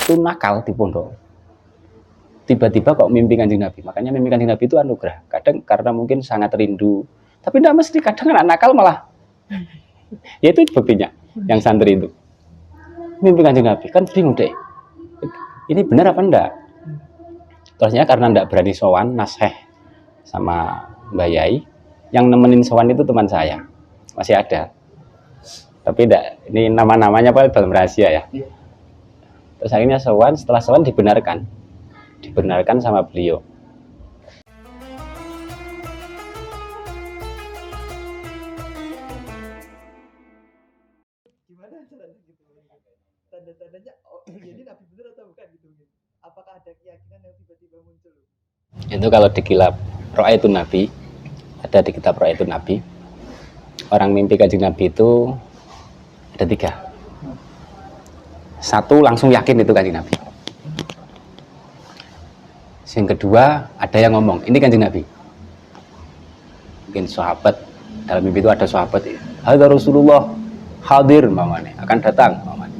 waktu nakal di pondok, tiba-tiba kok mimpi Kanjeng Nabi. Makanya mimpi Kanjeng Nabi itu anugerah. Kadang karena mungkin sangat rindu, tapi tidak mesti. Kadang anak nakal malah, ya itu buktinya. Yang santri itu mimpi Kanjeng Nabi, kan bingung deh. Ini benar apa enggak? Terusnya karena enggak berani sowan, nasihat sama Mbak Yai, yang nemenin sowan itu teman saya, masih ada. Tapi enggak, ini nama-namanya apa dalam rahasia ya. Terus akhirnya sowan, setelah sowan dibenarkan sama beliau. Gimana caranya gitu? Tanda-tandanya, oh jadi Nabi bener atau bukan gitu? Apakah ada keyakinan yang tiba-tiba muncul? Itu kalau di kitab Ra'aitun Nabi, ada di kitab Ra'aitun Nabi, orang mimpi Kanjeng Nabi itu ada 3. Satu langsung yakin itu Kanjeng Nabi. Yang kedua ada yang ngomong ini Kanjeng Nabi. Mungkin sahabat, dalam mimpi itu ada sahabat, hadza Rasulullah hadir mamane, akan datang mamane.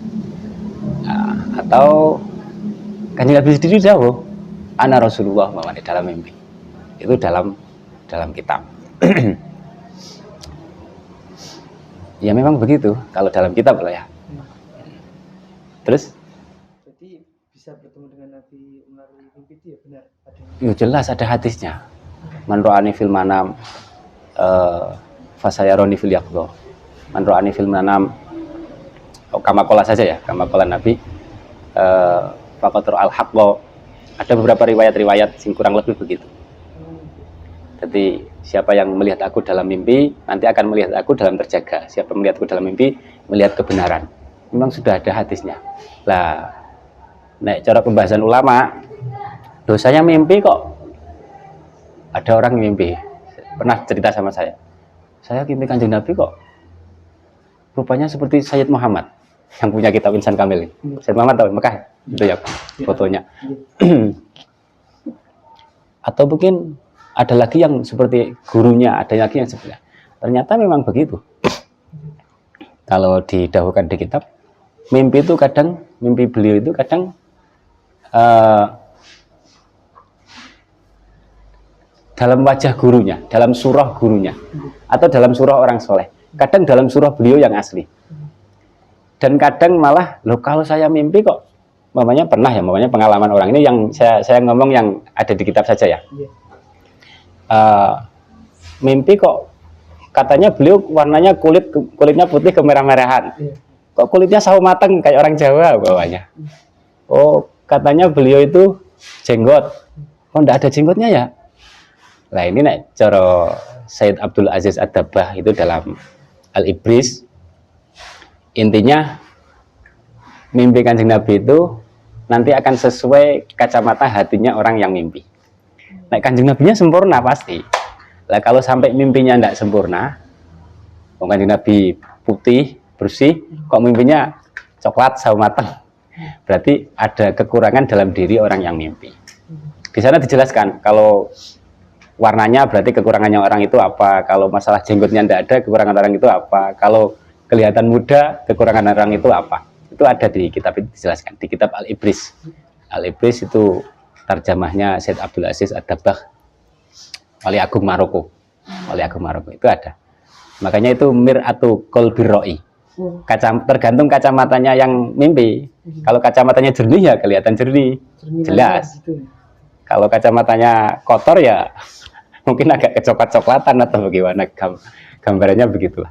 Nah, atau Kanjeng Nabi sendiri jawab ana Rasulullah mamane dalam mimpi. Itu dalam kitab. Ya memang begitu kalau dalam kitab lah ya. Terus? Jadi bisa bertemu dengan Nabi melalui mimpi itu ya benar? Ya jelas ada hadisnya. Man ra'ani fil manam fasayaroni fil yaqdha. Man ra'ani fil manam, kama qala saja ya, kama qala Nabi faqatur al-haqqa. Ada beberapa riwayat-riwayat sing kurang lebih begitu. Jadi siapa yang melihat aku dalam mimpi nanti akan melihat aku dalam terjaga. Siapa melihatku dalam mimpi melihat kebenaran. Memang sudah ada hadisnya. Lah, nek cara pembahasan ulama, dosanya mimpi kok. Ada orang mimpi, pernah cerita sama saya mimpi Kanjeng Nabi kok rupanya seperti Sayyid Muhammad yang punya kitab Insan Kamil. Sayyid Muhammad tahu Mekah itu ya fotonya. Atau mungkin ada lagi yang seperti gurunya, ada lagi yang sebenarnya. Ternyata memang begitu. Kalau didahulukan di kitab, mimpi itu kadang, mimpi beliau itu kadang dalam wajah gurunya, dalam surah gurunya, atau dalam surah orang soleh. Kadang dalam surah beliau yang asli. Dan kadang malah, loh kalau saya mimpi kok, mamanya pernah ya, mamanya pengalaman orang ini yang saya ngomong yang ada di kitab saja ya. Mimpi kok katanya beliau warnanya kulitnya putih kemerah-merahan. Kok kulitnya sawo mateng kayak orang Jawa bawahnya. Oh katanya beliau itu jenggot. Oh enggak ada jenggotnya ya. Nah ini nek cara Said Abdul Aziz Ad-Dabbah itu dalam Al-Ibris, intinya mimpi Kanjeng Nabi itu nanti akan sesuai kacamata hatinya orang yang mimpi. Nek Kanjeng Nabinya sempurna pasti. Lah kalau sampai mimpinya tidak sempurna, Kanjeng Nabi putih, bersih, kok mimpinya coklat sawo mateng, berarti ada kekurangan dalam diri orang yang mimpi. Di sana dijelaskan kalau warnanya berarti kekurangannya orang itu apa, kalau masalah jenggotnya tidak ada kekurangan orang itu apa, kalau kelihatan muda kekurangan orang itu apa. Itu ada di kitab itu dijelaskan di kitab Al-Ibris. Al-Ibris itu terjemahnya Said Abdul Aziz Ad-Dabbah, Wali Agung Maroko. Wali Agung Maroko itu ada. Makanya itu mir'atu qalbir ra'i. Tergantung kacamatanya yang mimpi. Kalau kacamatanya jernih ya kelihatan jernih, jelas. Kalau kacamatanya kotor ya mungkin agak kecoklat-coklatan atau bagaimana, gambarannya begitulah.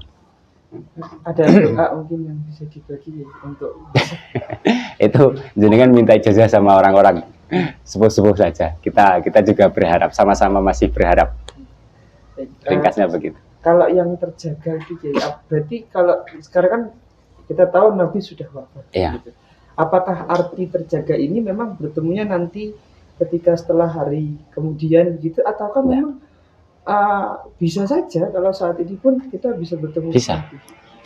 Ada doa mungkin yang bisa dibagi untuk itu jenengan minta ijazah sama orang-orang sepuh-sepuh saja. Kita juga berharap, sama-sama masih berharap. Ringkasnya begitu. Kalau yang terjaga itu ya, berarti kalau sekarang kan kita tahu Nabi sudah wafat. Iya. Gitu. Apakah arti terjaga ini memang bertemunya nanti ketika setelah hari kemudian gitu, ataukah memang bisa saja kalau saat ini pun kita bisa bertemu?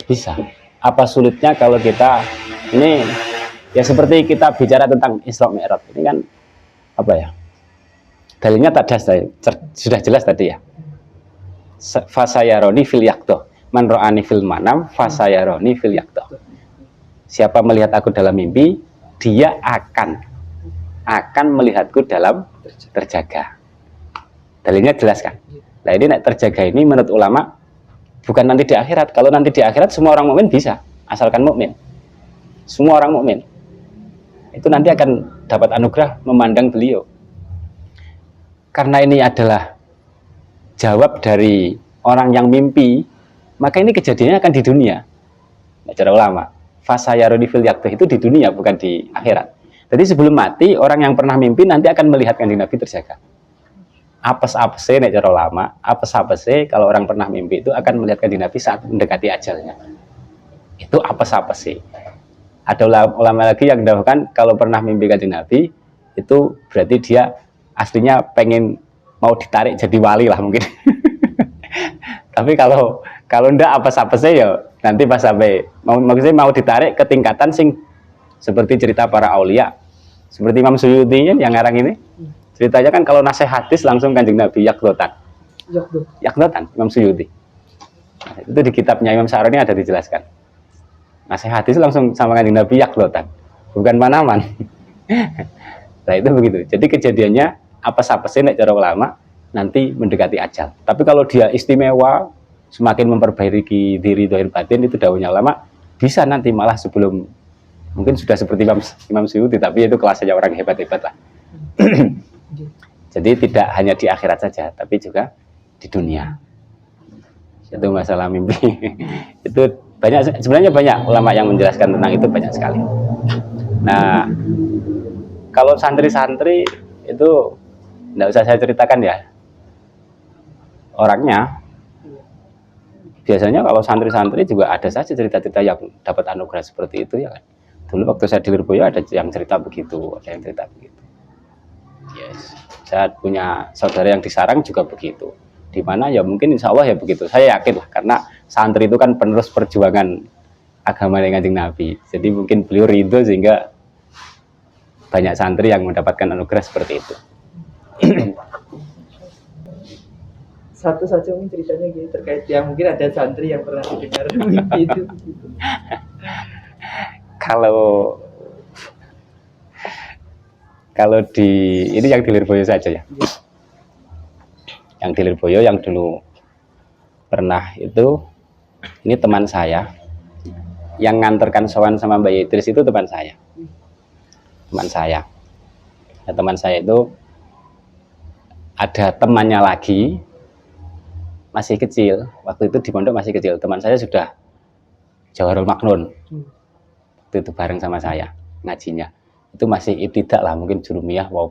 Bisa. Apa sulitnya kalau kita ini ya seperti kita bicara tentang Isra Mi'raj ini kan apa ya? Dalilnya sudah jelas tadi ya. Fasayaroni fil yaqdha. Man ra'ani fil manam fasayaroni fil yaqdha. Siapa melihat aku dalam mimpi, dia akan melihatku dalam terjaga. Dalilnya jelas kan? Nah ini nek terjaga ini menurut ulama bukan nanti di akhirat. Kalau nanti di akhirat semua orang mukmin bisa, asalkan mukmin. Semua orang mukmin itu nanti akan dapat anugerah memandang beliau. Karena ini adalah jawab dari orang yang mimpi, maka ini kejadiannya akan di dunia. Nah, cara ulama, fasayaroni fil yaqdah itu di dunia, bukan di akhirat. Jadi sebelum mati, orang yang pernah mimpi nanti akan melihat kanjeng Nabi terjaga. Apes-apese nek cara ulama, apes-apese kalau orang pernah mimpi itu akan melihat kanjeng Nabi saat mendekati ajalnya. Itu apes-apese. Ada ulama lagi yang mendahulukan kalau pernah mimpi kanjeng Nabi itu berarti dia aslinya pengen mau ditarik jadi wali lah mungkin. Tapi kalau ndak apes-apese ya nanti pas sampai maksudnya mau ditarik ke tingkatan sing seperti cerita para aulia, seperti Imam Suyuti yang ngarang ini. Ceritanya kan kalau nasihat hadis langsung kanjeng Nabi yakdotan Imam Suyuti. Nah, itu di kitabnya Imam Sa'roni ada dijelaskan. Nasihat hadis langsung sama kanjeng Nabi yakdotan, bukan manaman. Nah itu begitu. Jadi kejadiannya apa-apa sih nek cara ulama nanti mendekati ajal. Tapi kalau dia istimewa, semakin memperbaiki diri dohir batin itu daunnya ulama bisa nanti malah sebelum mungkin sudah seperti Imam Suyuti, tapi itu kelasnya orang hebat-hebat lah. Jadi tidak hanya di akhirat saja, tapi juga di dunia. Itu masalah mimpi. Itu banyak, sebenarnya banyak ulama yang menjelaskan tentang itu banyak sekali. Nah, kalau santri-santri itu tidak usah saya ceritakan ya. Orangnya biasanya kalau santri-santri juga ada saja cerita-cerita yang dapat anugerah seperti itu ya kan. Dulu waktu saya di Lirboyo ada yang cerita begitu, ada yang cerita begitu. Yes. Saya punya saudara yang di Sarang juga begitu. Di mana ya mungkin insya Allah ya begitu. Saya yakin lah karena santri itu kan penerus perjuangan agama dengan Kanjeng Nabi. Jadi mungkin beliau ridho sehingga banyak santri yang mendapatkan anugerah seperti itu. Satu saja mungkin ceritanya gitu terkait yang mungkin ada santri yang pernah dengar mimpi itu. Kalau di ini yang di Lirboyo saja ya. Yang di Lirboyo yang dulu pernah itu, ini teman saya yang nganterkan sowan sama Mbak Idris itu teman saya. Nah, teman saya itu ada temannya lagi masih kecil, waktu itu di pondok masih kecil. Teman saya sudah Jawharul Maknun. Itu bareng sama saya ngajinya. Itu masih ibtidak lah, mungkin jurumiyah wow,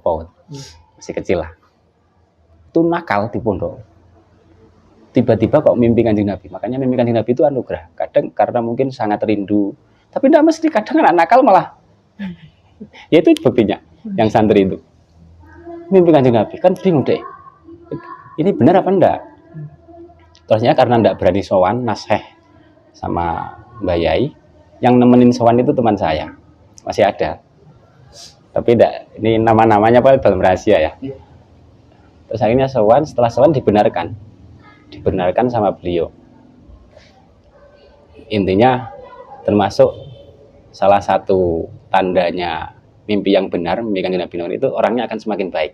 masih kecil lah. Itu nakal di pondok. Tiba-tiba kok mimpi Kanjeng Nabi. Makanya mimpi Kanjeng Nabi itu anugerah. Kadang karena mungkin sangat rindu, tapi tidak mesti. Kadang anak nakal malah. Ya itu buktinya yang santri itu. Mimpi Kanjeng Nabi kan bingung deh. Ini benar apa enggak? Terusnya karena enggak berani sowan nasheh sama Mbak Yai, yang nemenin sowan itu teman saya. Masih ada. Tapi enggak, ini nama-namanya apa dalam rahasia ya. Terus akhirnya sowan, setelah sowan dibenarkan sama beliau. Intinya termasuk salah satu tandanya mimpi yang benar, mimpi Kanjeng Nabi itu orangnya akan semakin baik.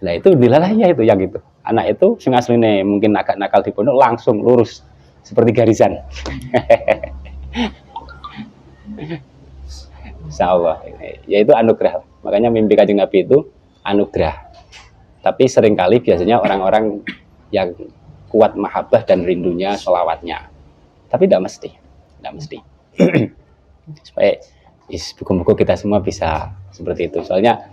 Nah itu dilalah ya itu yang itu. Anak itu sing asline mungkin agak nakal di pondok langsung lurus seperti garisan. Insyaallah. Ya itu anugerah. Makanya mimpi Kanjeng Nabi itu anugerah. Tapi seringkali biasanya orang-orang yang kuat mahabbah dan rindunya sholawatnya. Tapi tidak mesti. Supaya buku-buku kita semua bisa seperti itu. Soalnya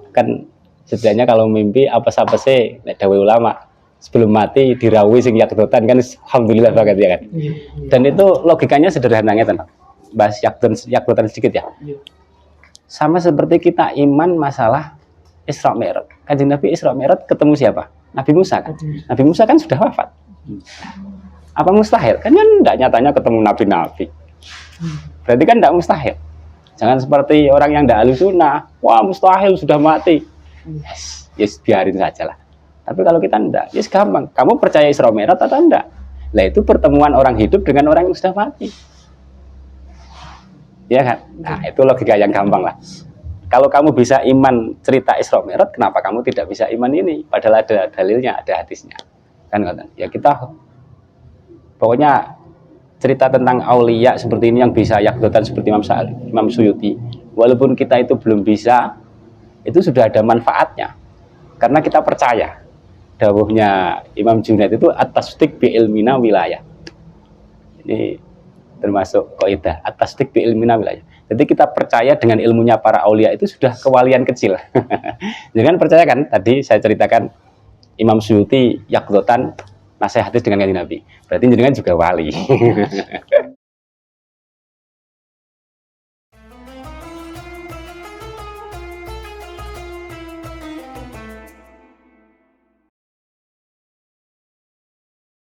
kan setidaknya kalau mimpi apa-apa sih dawuh ulama sebelum mati dirawuhi sing yakdotan kan alhamdulillah banget ya kan. Dan itu logikanya sederhana ngeten. Bahas yakdotan sedikit ya. Sama seperti kita iman masalah Isra Mi'raj. Kanjeng Nabi Isra Mi'raj ketemu siapa? Nabi Musa kan. Nabi Musa kan sudah wafat. Apa mustahil? Kan enggak nyatanya ketemu nabi-nabi. Berarti kan enggak mustahil. Jangan seperti orang yang enggak ahli sunnah. Wah mustahil sudah mati. Yes, biarin saja lah. Tapi kalau kita enggak, yes gampang. Kamu percaya Isra Mi'raj atau enggak? Nah itu pertemuan orang hidup dengan orang yang sudah mati. ya kan? Nah, itu logika yang gampang lah. Kalau kamu bisa iman cerita Isra Mi'raj, kenapa kamu tidak bisa iman ini? Padahal ada dalilnya, ada hadisnya. Kan ya kita pokoknya cerita tentang aulia seperti ini yang bisa yakdotan seperti Imam Suyuti. Walaupun kita itu belum bisa, itu sudah ada manfaatnya. Karena kita percaya. Dawuhnya Imam Junaid itu at-tasdiq bi ilmina wilayah. Ini termasuk kaidah at-tasdiq bi ilmina wilayah. Jadi kita percaya dengan ilmunya para aulia itu sudah kewalian kecil. Jangan percaya kan, tadi saya ceritakan Imam Suyuti yakdotan nasihatis dengan Kanjeng Nabi. Berarti jenengan juga wali.